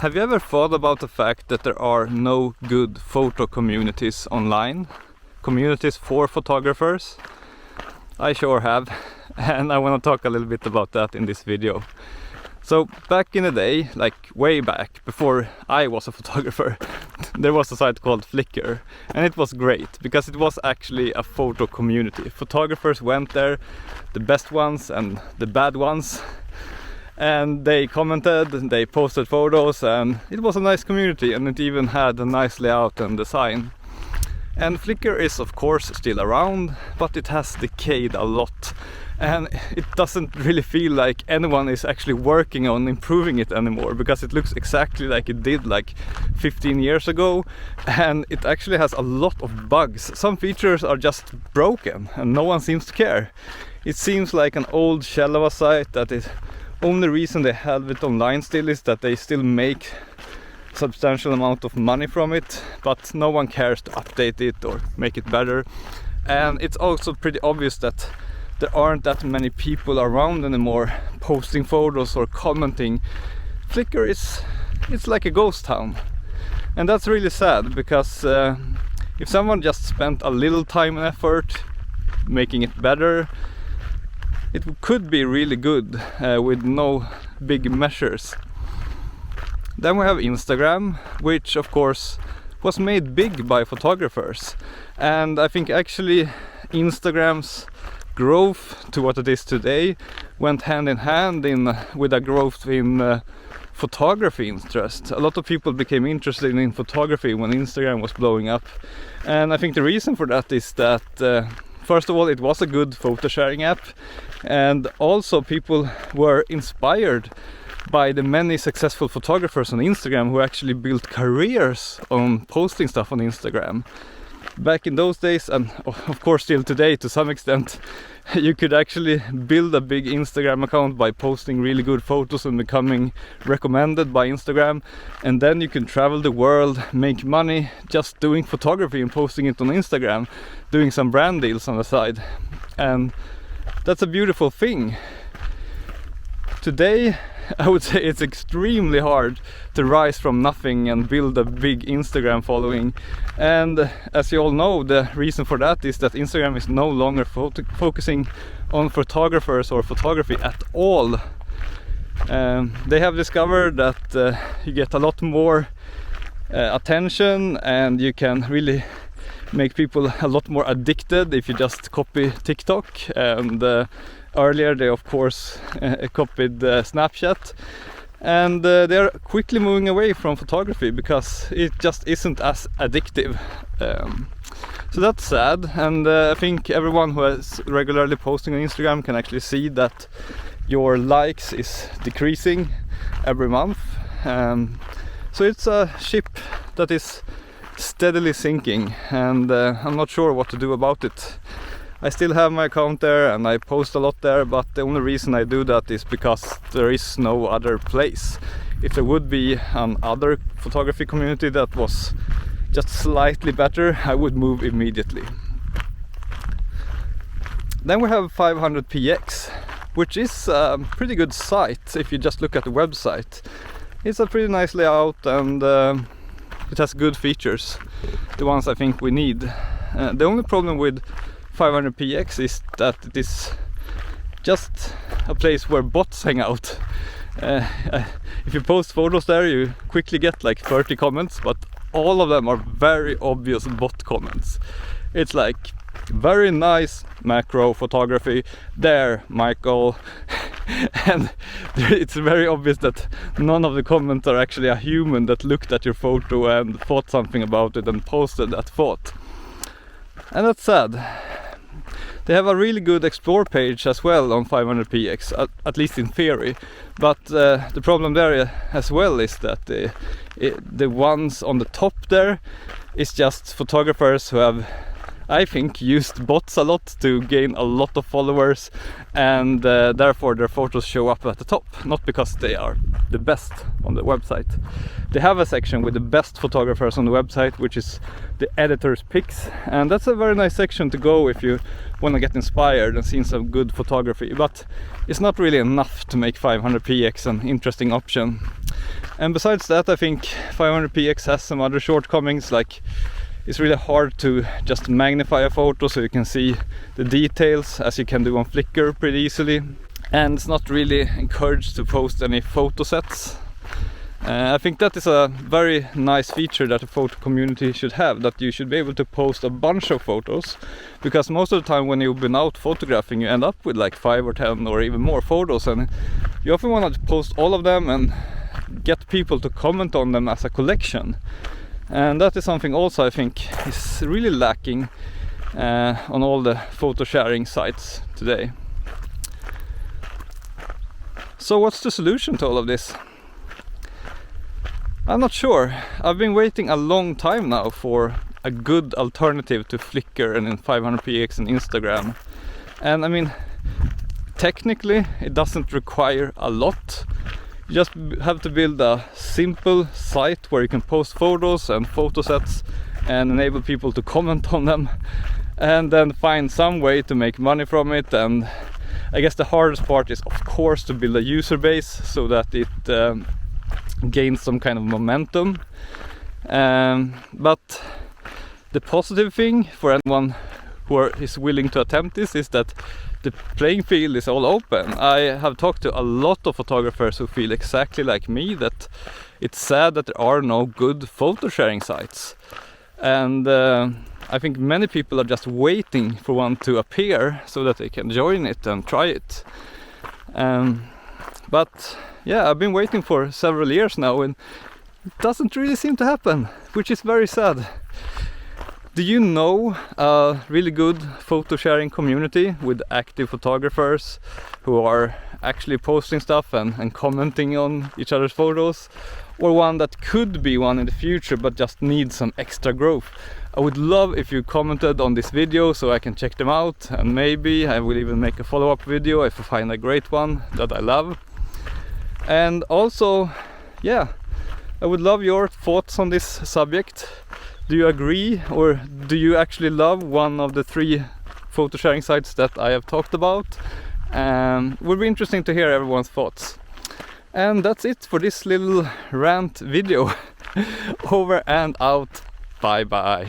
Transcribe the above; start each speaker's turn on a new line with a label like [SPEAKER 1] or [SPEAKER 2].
[SPEAKER 1] Have you ever thought about the fact that there are no good photo communities online? Communities for photographers? I sure have, and I want to talk a little bit about that in this video. So back in the day, like way back, before I was a photographer, there was a site called Flickr, and it was great because it was actually a photo community. Photographers went there, the best ones and the bad ones, and they commented and they posted photos, and it was a nice community, and it even had a nice layout and design. And Flickr is of course still around, but it has decayed a lot, and it doesn't really feel like anyone is actually working on improving it anymore, because it looks exactly like it did like 15 years ago, and it actually has a lot of bugs. Some features are just broken and no one seems to care. It seems like an old shell of a site that is only reason they have it online still is that they still make substantial amount of money from it, but no one cares to update it or make it better. And it's also pretty obvious that there aren't that many people around anymore posting photos or commenting. Flickr it's like a ghost town, and that's really sad, because if someone just spent a little time and effort making it better, it could be really good with no big measures. Then we have Instagram, which of course was made big by photographers, and I think actually Instagram's growth to what it is today went hand in hand with a growth in photography interest. A lot of people became interested in photography when Instagram was blowing up, and I think the reason for that is that first of all, it was a good photo sharing app, and also people were inspired by the many successful photographers on Instagram who actually built careers on posting stuff on Instagram. Back in those days, and of course still today to some extent, you could actually build a big Instagram account by posting really good photos and becoming recommended by Instagram, and then you can travel the world, make money just doing photography and posting it on Instagram, doing some brand deals on the side. And that's a beautiful thing. Today I would say it's extremely hard to rise from nothing and build a big Instagram following, and as you all know, the reason for that is that Instagram is no longer focusing on photographers or photography at all. They have discovered that you get a lot more attention, and you can really make people a lot more addicted if you just copy TikTok, and earlier they of course copied Snapchat, and they're quickly moving away from photography because it just isn't as addictive. So that's sad, and I think everyone who is regularly posting on Instagram can actually see that your likes is decreasing every month. So it's a ship that is steadily sinking, and I'm not sure what to do about it. I still have my account there and I post a lot there, but the only reason I do that is because there is no other place. If there would be another photography community that was just slightly better, I would move immediately. Then we have 500px, which is a pretty good site if you just look at the website. It's a pretty nice layout, and it has good features, the ones I think we need. The only problem with 500px is that it is just a place where bots hang out. If you post photos there, you quickly get like 30 comments, but all of them are very obvious bot comments. It's like, very nice macro photography there, Micael. And it's very obvious that none of the comments are actually a human that looked at your photo and thought something about it and posted that thought. And that's sad. They have a really good explore page as well on 500px, at least in theory, but the problem there as well is that the ones on the top there is just photographers who have, I think, used bots a lot to gain a lot of followers, and therefore their photos show up at the top, not because they are the best on the website. They have a section with the best photographers on the website, which is the editor's picks, and that's a very nice section to go if you want to get inspired and see some good photography, but it's not really enough to make 500px an interesting option. And besides that, I think 500px has some other shortcomings, like it's really hard to just magnify a photo so you can see the details as you can do on Flickr pretty easily. And it's not really encouraged to post any photo sets. I think that is a very nice feature that a photo community should have, that you should be able to post a bunch of photos, because most of the time when you've been out photographing you end up with like 5 or 10 or even more photos, and you often want to post all of them and get people to comment on them as a collection. And that is something also I think is really lacking on all the photo sharing sites today. So what's the solution to all of this? I'm not sure. I've been waiting a long time now for a good alternative to Flickr and 500px and Instagram. And I mean, technically it doesn't require a lot. You just have to build a simple site where you can post photos and photo sets and enable people to comment on them, and then find some way to make money from it. And I guess the hardest part is of course to build a user base so that it gains some kind of momentum. But the positive thing for anyone who is willing to attempt this is that the playing field is all open. I have talked to a lot of photographers who feel exactly like me, that it's sad that there are no good photo sharing sites. And I think many people are just waiting for one to appear so that they can join it and try it. But yeah, I've been waiting for several years now and it doesn't really seem to happen, which is very sad. Do you know a really good photo sharing community with active photographers who are actually posting stuff and commenting on each other's photos? Or one that could be one in the future but just needs some extra growth? I would love if you commented on this video so I can check them out, and maybe I will even make a follow-up video if I find a great one that I love. And also, yeah, I would love your thoughts on this subject. Do you agree, or do you actually love one of the 3 photo sharing sites that I have talked about? Would be interesting to hear everyone's thoughts. And that's it for this little rant video. Over and out. Bye bye.